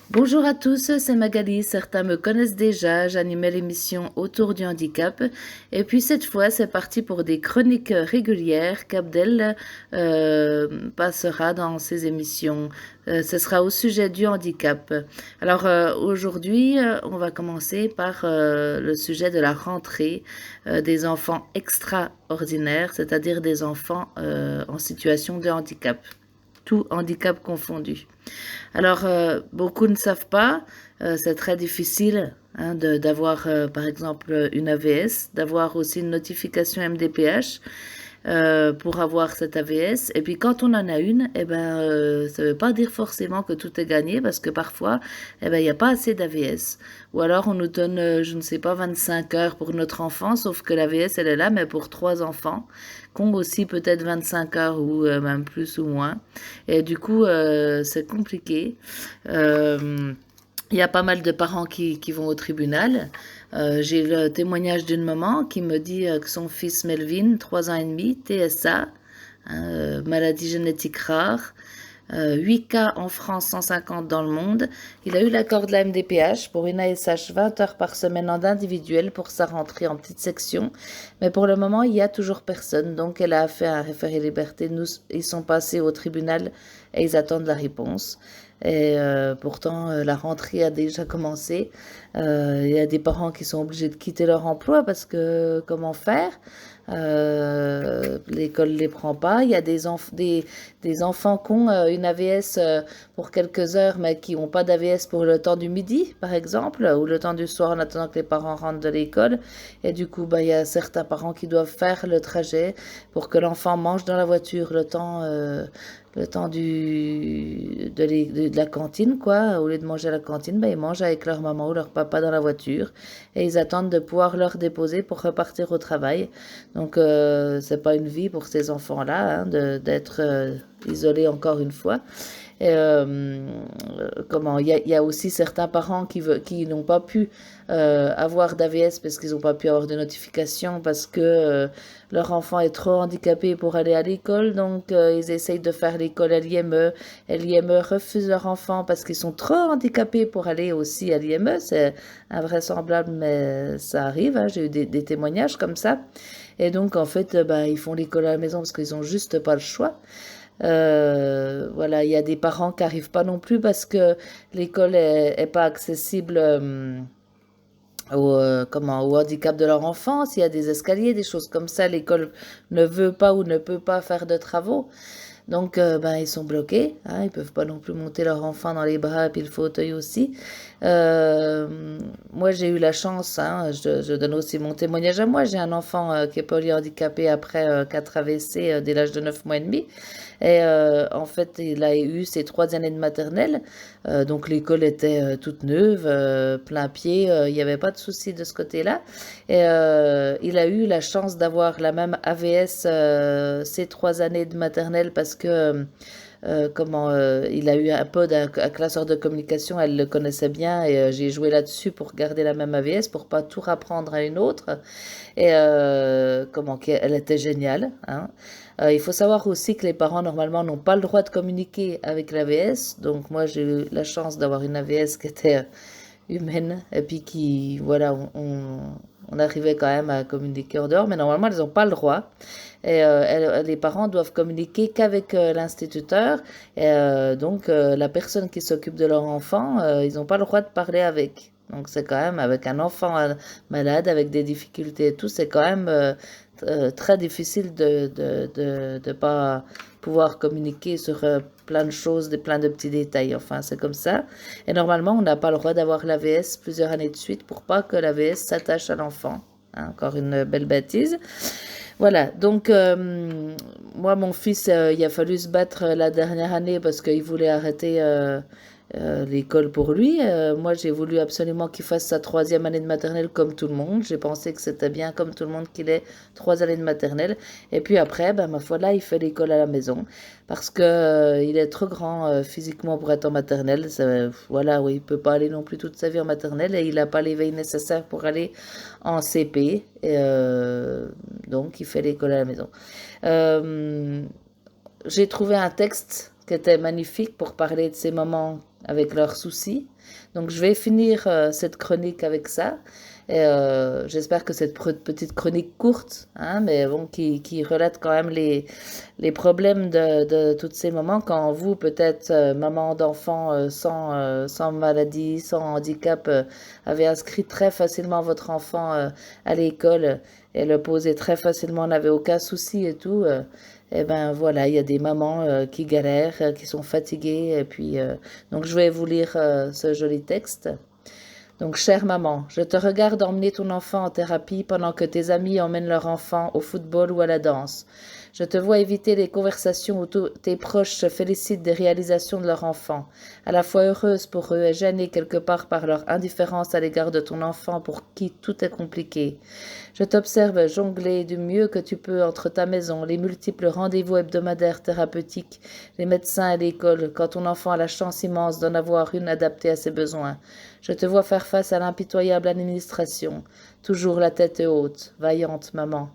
Bonjour à tous, c'est Magali. Certains me connaissent déjà. J'animais l'émission Autour du handicap. Et puis cette fois, c'est parti pour des chroniques régulières qu'Abdel passera dans ses émissions. Ce sera au sujet du handicap. Alors aujourd'hui, on va commencer par le sujet de la rentrée des enfants extraordinaires, c'est-à-dire des enfants en situation de handicap, tout handicap confondu. Alors, beaucoup ne savent pas, c'est très difficile hein, d'avoir, par exemple, une AVS, d'avoir aussi une notification MDPH pour avoir cette AVS. Et puis, quand on en a une, eh ben, ça ne veut pas dire forcément que tout est gagné, parce que parfois, eh ben, il n'y a pas assez d'AVS. Ou alors, on nous donne, je ne sais pas, 25 heures pour notre enfant, sauf que l'AVS, elle est là, mais pour trois enfants, qui ont aussi peut-être 25 heures ou même plus ou moins. Et du coup, c'est compliqué. Euh, il y a pas mal de parents qui vont au tribunal. J'ai le témoignage d'une maman qui me dit que son fils Melvin, 3 ans et demi, TSA, hein, maladie génétique rare, 8 cas en France, 150 dans le monde. Il a eu l'accord de la MDPH pour une ASH 20 heures par semaine en individuel pour sa rentrée en petite section. Mais pour le moment, il n'y a toujours personne. Donc, elle a fait un référé liberté. Ils sont passés au tribunal et ils attendent la réponse. Et pourtant, la rentrée a déjà commencé. Il y a des parents qui sont obligés de quitter leur emploi parce que comment faire? L'école ne les prend pas. Il y a des enfants qui ont une AVS pour quelques heures, mais qui n'ont pas d'AVS pour le temps du midi, par exemple, ou le temps du soir en attendant que les parents rentrent de l'école. Et du coup, bah, il y a certains parents qui doivent faire le trajet pour que l'enfant mange dans la voiture le temps de la cantine, quoi. Au lieu de manger à la cantine, ben, ils mangent avec leur maman ou leur papa dans la voiture et ils attendent de pouvoir leur déposer pour repartir au travail. Donc, c'est pas une vie pour ces enfants-là, hein, d'être isolés encore une fois. Et, comment il y a aussi certains parents qui n'ont pas pu avoir d'AVS parce qu'ils n'ont pas pu avoir de notification parce que leur enfant est trop handicapé pour aller à l'école, donc ils essayent de faire l'école à l'IME. Et l'IME refuse leur enfant parce qu'ils sont trop handicapés pour aller aussi à l'IME. C'est invraisemblable, mais ça arrive. Hein. J'ai eu des témoignages comme ça. Et donc, en fait, bah, ils font l'école à la maison parce qu'ils n'ont juste pas le choix. Voilà, il y a des parents qui n'arrivent pas non plus parce que l'école est pas accessible au handicap de leur enfant. S'il y a des escaliers, des choses comme ça, l'école ne veut pas ou ne peut pas faire de travaux. Donc, ben, ils sont bloqués. Hein, ils peuvent pas non plus monter leur enfant dans les bras et puis le fauteuil aussi. Moi, j'ai eu la chance, hein, je donne aussi mon témoignage à moi. J'ai un enfant qui est polyhandicapé après 4 AVC dès l'âge de 9 mois et demi. Et en fait, il a eu ses 3 années de maternelle. Donc, l'école était toute neuve, plein pied. Il n'y avait pas de souci de ce côté-là. Et il a eu la chance d'avoir la même AVS ces 3 années de maternelle parce que il a eu un peu d'un classeur de communication, elle le connaissait bien et j'ai joué là-dessus pour garder la même AVS pour pas tout rapprendre à une autre. Et elle était géniale. Hein. Il faut savoir aussi que les parents normalement n'ont pas le droit de communiquer avec l'AVS. Donc moi j'ai eu la chance d'avoir une AVS qui était humaine et puis qui voilà on arrivait quand même à communiquer en dehors, mais normalement elles n'ont pas le droit. Et les parents doivent communiquer qu'avec l'instituteur. Et donc la personne qui s'occupe de leur enfant, ils n'ont pas le droit de parler avec. Donc c'est quand même avec un enfant malade, avec des difficultés et tout, c'est quand même très difficile de pas pouvoir communiquer sur plein de choses, plein de petits détails. Enfin, c'est comme ça. Et normalement, on n'a pas le droit d'avoir l'AVS plusieurs années de suite pour pas que l'AVS s'attache à l'enfant. Hein, encore une belle bêtise. Voilà, donc moi, mon fils, il a fallu se battre la dernière année parce qu'il voulait arrêter l'école pour lui. Moi, j'ai voulu absolument qu'il fasse sa 3e année de maternelle comme tout le monde. J'ai pensé que c'était bien comme tout le monde qu'il ait 3 années de maternelle. Et puis après, ben, ma foi, là, il fait l'école à la maison parce que il est trop grand physiquement pour être en maternelle. Voilà, oui, il peut pas aller non plus toute sa vie en maternelle et il n'a pas l'éveil nécessaire pour aller en CP. Et donc, il fait l'école à la maison. Euh, j'ai trouvé un texte qui était magnifique pour parler de ces moments avec leurs soucis. Donc je vais finir cette chronique avec ça. Et j'espère que cette petite chronique courte, hein, mais bon, qui relate quand même les problèmes de tous ces moments, quand vous, peut-être maman d'enfant sans maladie, sans handicap, avez inscrit très facilement votre enfant à l'école et le posait très facilement, n'avait aucun souci et tout. Eh ben voilà, il y a des mamans qui galèrent, qui sont fatiguées. Et puis, donc je vais vous lire ce joli texte. Donc, chère maman, je te regarde emmener ton enfant en thérapie pendant que tes amis emmènent leur enfant au football ou à la danse. Je te vois éviter les conversations où tes proches se félicitent des réalisations de leur enfant, à la fois heureuse pour eux et gênée quelque part par leur indifférence à l'égard de ton enfant pour qui tout est compliqué. Je t'observe jongler du mieux que tu peux entre ta maison, les multiples rendez-vous hebdomadaires thérapeutiques, les médecins et l'école, quand ton enfant a la chance immense d'en avoir une adaptée à ses besoins. Je te vois faire face à l'impitoyable administration, toujours la tête haute, vaillante maman.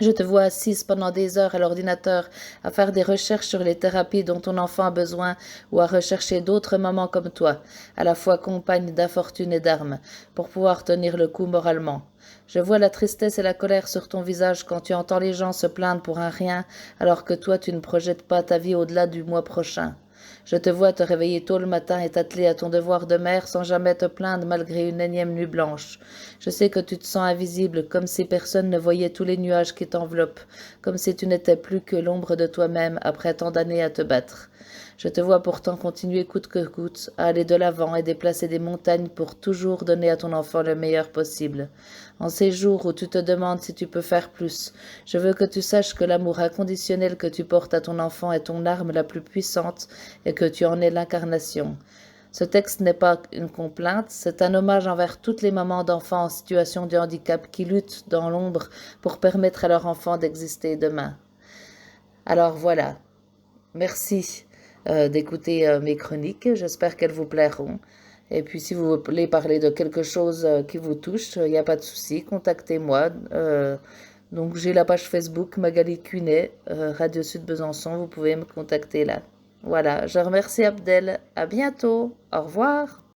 Je te vois assise pendant des heures à l'ordinateur à faire des recherches sur les thérapies dont ton enfant a besoin ou à rechercher d'autres mamans comme toi, à la fois compagne d'infortune et d'armes, pour pouvoir tenir le coup moralement. Je vois la tristesse et la colère sur ton visage quand tu entends les gens se plaindre pour un rien, alors que toi tu ne projettes pas ta vie au-delà du mois prochain. Je te vois te réveiller tôt le matin et t'atteler à ton devoir de mère sans jamais te plaindre malgré une énième nuit blanche. Je sais que tu te sens invisible, comme si personne ne voyait tous les nuages qui t'enveloppent, comme si tu n'étais plus que l'ombre de toi-même après tant d'années à te battre. Je te vois pourtant continuer coûte que coûte à aller de l'avant et déplacer des montagnes pour toujours donner à ton enfant le meilleur possible. En ces jours où tu te demandes si tu peux faire plus, je veux que tu saches que l'amour inconditionnel que tu portes à ton enfant est ton arme la plus puissante et que tu en es l'incarnation. Ce texte n'est pas une complainte, c'est un hommage envers toutes les mamans d'enfants en situation de handicap qui luttent dans l'ombre pour permettre à leur enfant d'exister demain. Alors voilà, merci d'écouter mes chroniques, j'espère qu'elles vous plairont. Et puis si vous voulez parler de quelque chose qui vous touche, il n'y a pas de souci, contactez-moi. Donc j'ai la page Facebook Magali Cunet, Radio Sud Besançon, vous pouvez me contacter là. Voilà, je remercie Abdel, à bientôt, au revoir.